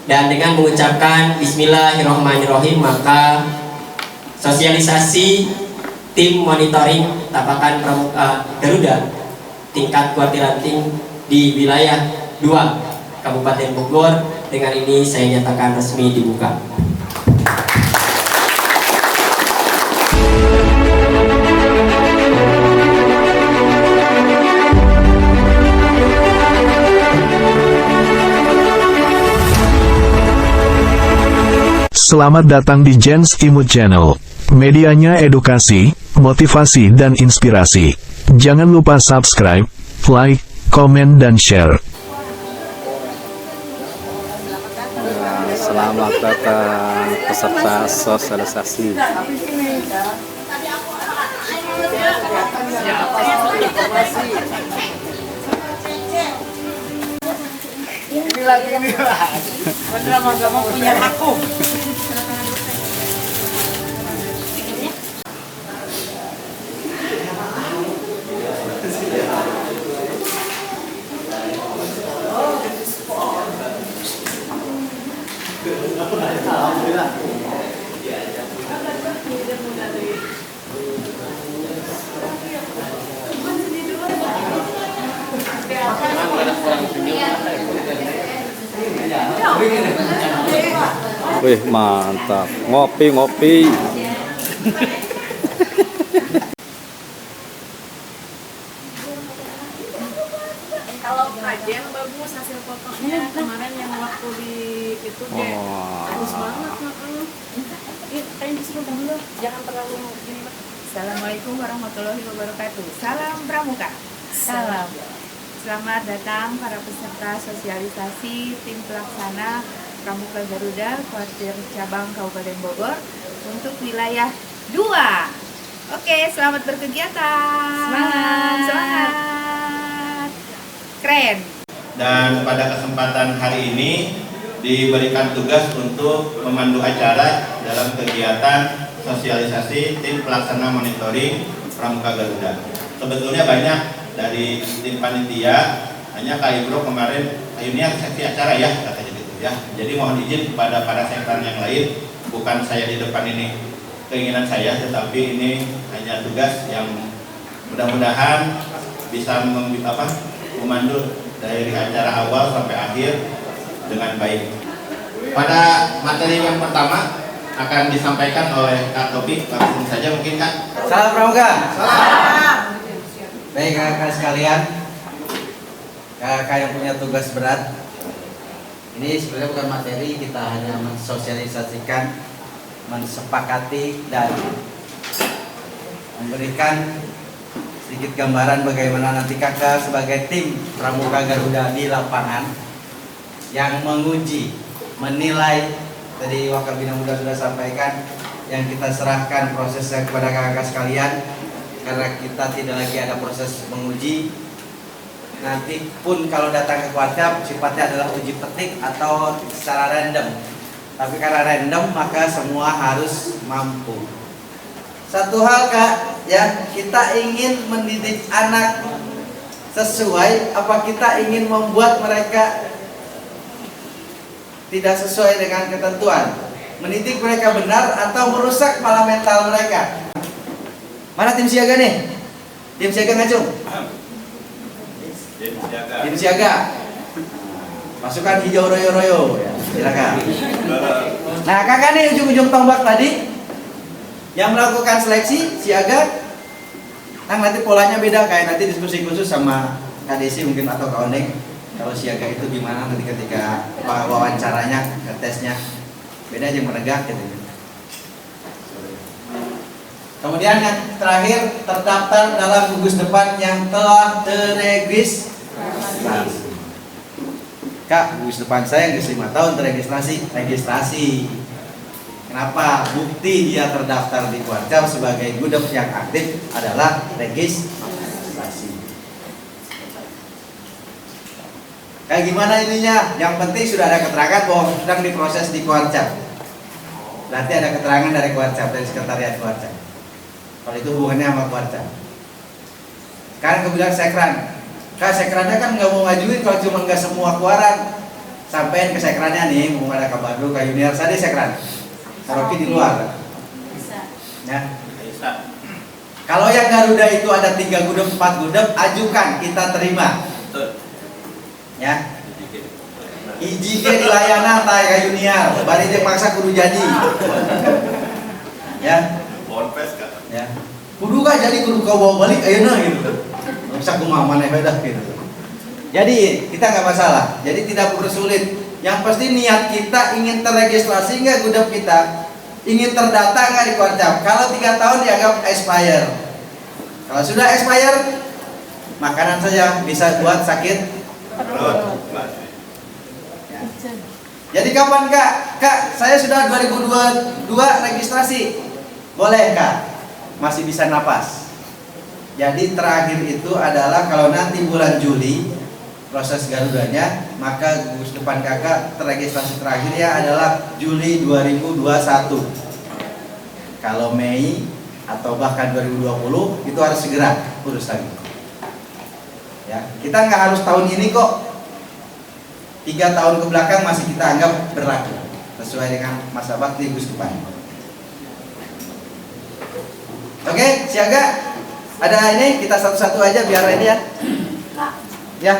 Dan dengan mengucapkan Bismillahirrahmanirrahim, maka sosialisasi tim monitoring Tapakan Pramuka Garuda tingkat kuartir ranting di wilayah 2 Kabupaten Bogor dengan ini saya nyatakan resmi dibuka. Selamat datang di Jens Imut Channel. Medianya edukasi, motivasi, dan inspirasi. Jangan lupa subscribe, like, komen, dan share. Selamat datang peserta sosialisasi. Ini lagi ini lah. Bener nggak mau punya aku. Wih, mantap. Ngopi. Kalau kajian bagus hasil fotonya kemarin yang waktu di itu deh bagus banget. Kayak disuruh dulu jangan terlalu gini. Assalamualaikum warahmatullahi wabarakatuh. Salam Pramuka. Salam. Selamat datang para peserta sosialisasi tim pelaksana Pramuka Garuda Kuartir Cabang Kabupaten Bogor untuk wilayah 2. Oke, selamat berkegiatan. Semangat. Keren. Dan pada kesempatan hari ini diberikan tugas untuk memandu acara dalam kegiatan sosialisasi tim pelaksana monitoring Pramuka Garuda. Sebetulnya banyak dari tim panitia, hanya Kak Ibro kemarin ini seksi acara ya katanya gitu ya. Jadi mohon izin kepada para sektor yang lain, bukan saya di depan ini keinginan saya, tetapi ini hanya tugas yang mudah-mudahan bisa memandu dari acara awal sampai akhir dengan baik. Pada materi yang pertama akan disampaikan oleh Kak Topik, langsung saja mungkin Kak. Salam Pramuka. Salam. Baik kakak sekalian, kakak yang punya tugas berat, ini sebenarnya bukan materi, kita hanya mensosialisasikan, mensepakati dan memberikan sedikit gambaran bagaimana nanti kakak sebagai tim Pramuka Garuda di lapangan yang menguji, menilai, tadi Wakabina Muda sudah sampaikan, yang kita serahkan prosesnya kepada kakak sekalian. Karena kita tidak lagi ada proses menguji, nanti pun kalau datang ke Kuarcap sifatnya adalah uji petik atau secara random. Tapi karena random maka semua harus mampu. Satu hal Kak, ya, kita ingin mendidik anak sesuai apa kita ingin membuat mereka tidak sesuai dengan ketentuan, mendidik mereka benar atau merusak malah mental mereka. Mana tim siaga nih? Tim siaga ngacung? Tim siaga. Pasukan hijau royo-royo ya, silakan. Nah kakak nih ujung-ujung tombak tadi yang melakukan seleksi siaga. Nah nanti polanya beda, kayak nanti diskusi khusus sama Kak Desi mungkin atau Kak Oneng. Kalau siaga itu gimana nanti ketika wawancaranya, tesnya beda aja menegak gitu. Kemudian yang terakhir, terdaftar dalam gugus depan yang telah terregistrasi. Kak, gugus depan saya yang 5 tahun registrasi. Kenapa? Bukti dia terdaftar di Kuarcap sebagai gudeg yang aktif adalah registrasi. Kayak gimana ininya? Yang penting sudah ada keterangan bahwa sedang diproses di Kuarcap. Berarti ada keterangan dari Kuarcap, dari sekretariat Kuarcap. Kalau itu hubungannya sama Kuarcap. Kan kebilang sekran, Kak sekrannya kan nggak mau ngajuin kalau cuma nggak semua kuaran. sampai ke sekrannya nih, mau ada kabar dulu ke junior tadi sekran. Saroki di luar. Bisa. Ya. Kalau yang Garuda itu ada 3 gudeg, 4 gudeg, ajukan, kita terima. Ya. Hiji ge di layanan tah ka junior, bari teh paksa kudu jadi. Ya. Ya. Kudu ka jadi kudu ka bawa balik ayeuna gitu. Bisa kumaha maneh beda gitu. Jadi, kita nggak masalah. Jadi tidak perlu sulit. Yang pasti niat kita ingin terregistrasi nggak gudeg kita, ingin terdata nggak di Kuarcap. Kalau 3 tahun dianggap expire. Kalau sudah expire, makanan saja bisa buat sakit perut. Ya. Jadi kapan Kak? Kak, saya sudah 2022 registrasi. Boleh Kak? Masih bisa napas. Jadi terakhir itu adalah kalau nanti bulan Juli proses Garudanya, maka gugus depan kakak terregistrasi terakhirnya adalah Juli 2021. Kalau Mei atau bahkan 2020 itu harus segera urus lagi. Ya, kita nggak harus tahun ini kok. 3 tahun ke belakang masih kita anggap berlaku sesuai dengan masa bakti gugus depan. Oke, siaga. Ada ini kita satu-satu aja biar ini ya. Ya.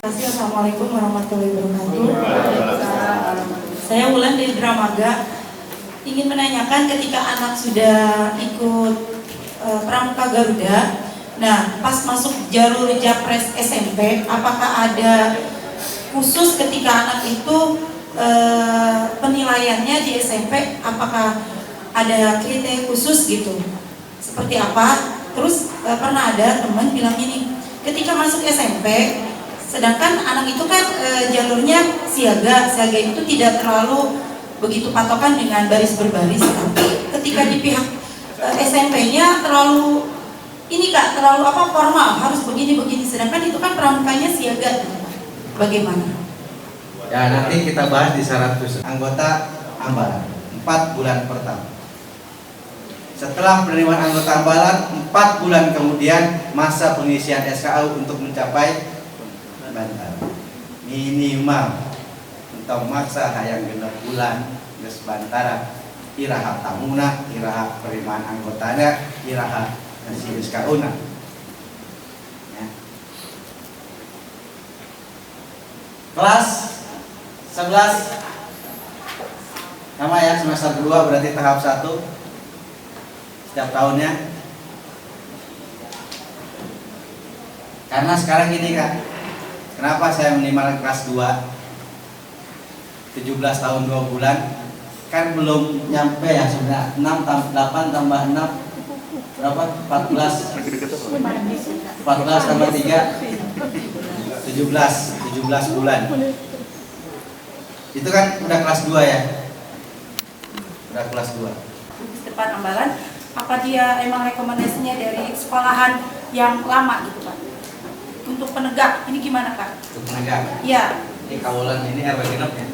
Assalamualaikum warahmatullahi wabarakatuh. Saya Wulan dari Dramaga. Ingin menanyakan ketika anak sudah ikut Pramuka Garuda, nah pas masuk jalur Japres SMP, apakah ada khusus ketika anak itu penilaiannya di SMP, apakah ada kriteria khusus gitu? Seperti apa? Terus pernah ada teman bilang ini, ketika masuk SMP, sedangkan anak itu kan jalurnya siaga itu tidak terlalu begitu patokan dengan baris berbaris. Tapi ketika di pihak SMP-nya terlalu ini Kak, terlalu formal, harus begini-begini. Sedangkan itu kan pramukanya siaga. Bagaimana? Ya nanti kita bahas di syarat khusus. Anggota ambalan 4 bulan pertama. Setelah penerimaan anggota ambalan 4 bulan kemudian masa pengisian SKU untuk mencapai bantaran minimal untuk maksa hayang 6 bulan geus bantara iraha tamuna, iraha penerimaan anggotanya, iraha nasi SKU-na. Ya. Kelas 11 sama ya, semester 2 berarti tahap 1 setiap tahunnya. Karena sekarang gini Kak, kenapa saya minimal kelas 2 17 tahun 2 bulan, kan belum nyampe ya sudah 8 tambah 6 berapa? 14 tambah 3 17 bulan. Itu kan udah kelas 2 ya. Udah kelas 2. Depan ambalan, apa dia emang rekomendasinya dari sekolahan yang lama gitu Pak? Untuk penegak, ini gimana Kak? Untuk penegak? Iya. Ini kawalan ini RW genep ya?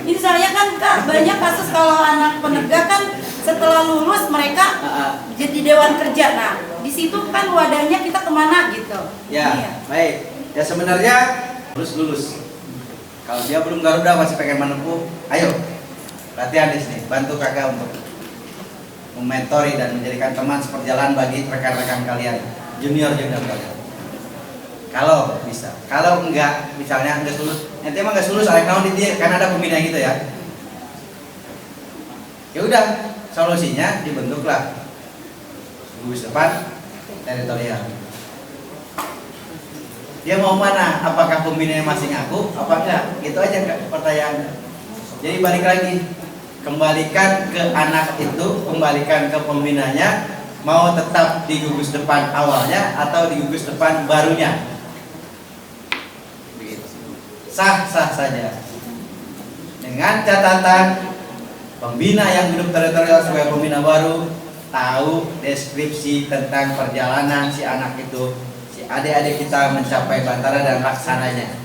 Ini soalnya kan Kak, banyak kasus kalau anak penegak kan setelah lulus mereka jadi dewan kerja. Nah, di situ kan wadahnya kita kemana gitu. Ya, iya. Baik. Ya sebenarnya lulus. Kalau dia belum Garuda masih pengen menempuh, ayo latihan di sini. Bantu kakak untuk mementori dan menjadikan teman seperjalanan bagi rekan-rekan kalian, junior kalian. Kalau bisa, kalau enggak, misalnya enggak lulus, nanti emang enggak lulus, naon di dia, kan ada pembina gitu ya. Ya udah, solusinya dibentuklah gugus depan teritorial. Dia mau mana? Apakah pembinanya masih ngaku? Apa enggak? Itu aja pertanyaannya. Jadi balik lagi, kembalikan ke anak itu, kembalikan ke pembinanya, mau tetap di gugus depan awalnya atau di gugus depan barunya. Sah-sah saja dengan catatan pembina yang hidup teritorial sebagai pembina baru tahu deskripsi tentang perjalanan si anak itu, si adik-adik kita mencapai bantara dan laksananya.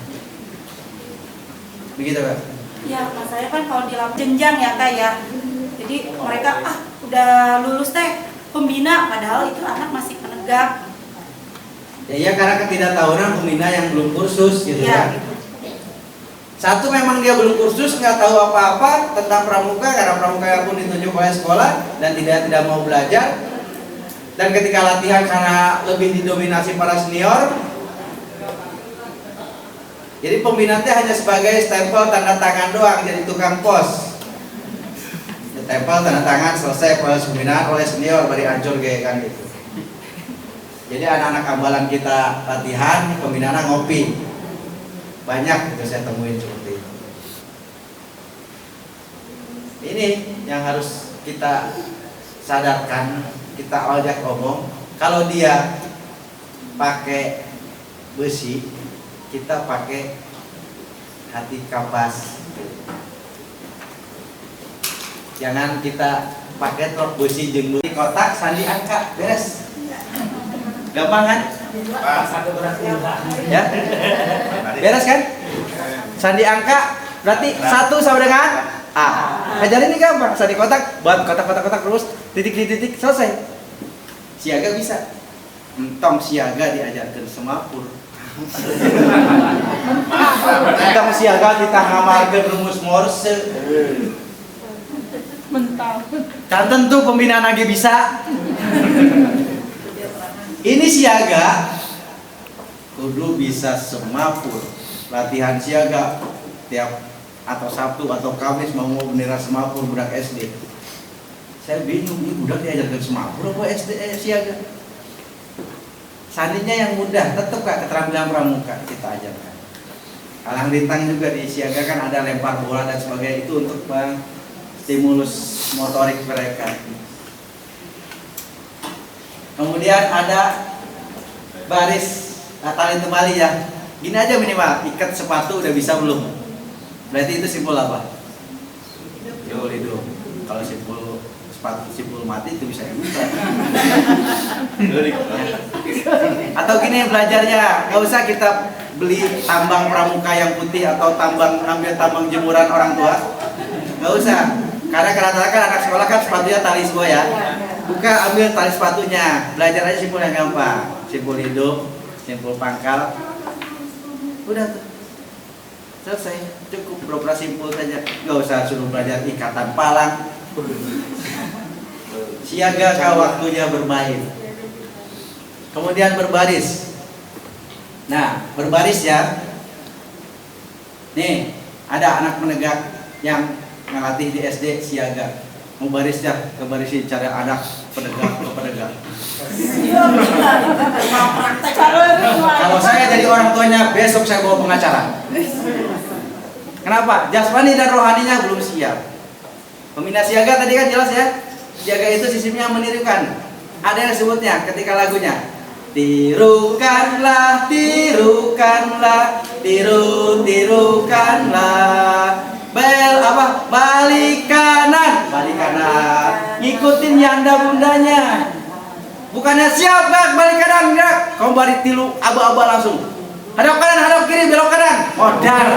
Begitu Pak? Ya, mas saya kan kalau di jenjang ya Kak ya. Jadi mereka udah lulus teh pembina, padahal itu anak masih penegak. Ya karena ketidaktahuan pembina yang belum kursus gitu ya. Gitu. Satu, memang dia belum kursus, nggak tahu apa-apa tentang pramuka karena pramuka pun ditunjuk oleh sekolah dan tidak mau belajar. Dan ketika latihan karena lebih didominasi para senior, jadi pembinanya hanya sebagai stempel tanda tangan doang, jadi tukang pos. Stempel tanda tangan selesai proses pembinaan oleh senior, bari hancur kayak kan gitu. Jadi anak-anak ambalan kita latihan, pembinaan ngopi. Banyak itu saya temuin seperti itu. Ini yang harus kita sadarkan, kita ajak omong. Kalau dia pakai besi, kita pakai hati kapas. Jangan kita pakai truk besi jeung di kotak sandi angka, beres. Gampang kan? Ya? Beres kan? Sandi angka berarti 1 sama dengan A. Ajarin ini gampang, sandi kotak, buat kotak terus titik selesai. Siaga bisa. Entong siaga diajarkan semapur. Entong siaga kita ngamalkeun rumus Morse. Mental. Kan tentu pembinaan lagi bisa. Ini siaga kudu bisa semapur. Latihan siaga tiap atau Sabtu atau Kamis mau bendera semapur budak SD. Saya bingung, ini budak diajarkan semapur apa SD siaga? Sandinya yang mudah, tetap Kak keterampilan pramuka kita ajarkan. Alang lintang juga di siaga kan ada lempar bola dan sebagainya, itu untuk stimulus motorik mereka. Kemudian ada baris tali temali ya. Gini aja minimal, ikat sepatu udah bisa belum? Berarti itu simpul apa? Simpul hidup. Kalau simpul sepatu simpul mati itu bisa dibuka. Atau gini belajarnya, nggak usah kita beli tambang pramuka yang putih atau ambil tambang jemuran orang tua. Nggak usah. Karena rata-rata kan anak sekolah kan sepatunya tali semua ya. Buka, ambil tali sepatunya, belajar aja simpul yang gampang. Simpul hidup, simpul pangkal, udah tuh selesai, cukup beberapa simpul saja, nggak usah suruh belajar ikatan palang. Siaga kah waktunya bermain. Kemudian berbaris. Nah, berbaris ya. Nih, ada anak menegak yang ngelatih di SD siaga. Mau baris ya, ke barisin cara anak penegak ke penegak. Kalau saya jadi orang tuanya, besok saya bawa pengacara. Kenapa? Jasmani dan rohaninya belum siap. Pembina siaga tadi kan jelas ya. Siaga itu sistemnya menirukan. Ada yang sebutnya ketika lagunya, tirukanlah, tirukanlah, tirukanlah. Bel apa? Balik kanan, ngikutin yanda bundanya. Bukannya siap gak balik kanan gak? Kau balik tilu aba-aba langsung. Hadap kanan, hadap kiri, belok kanan. Modal.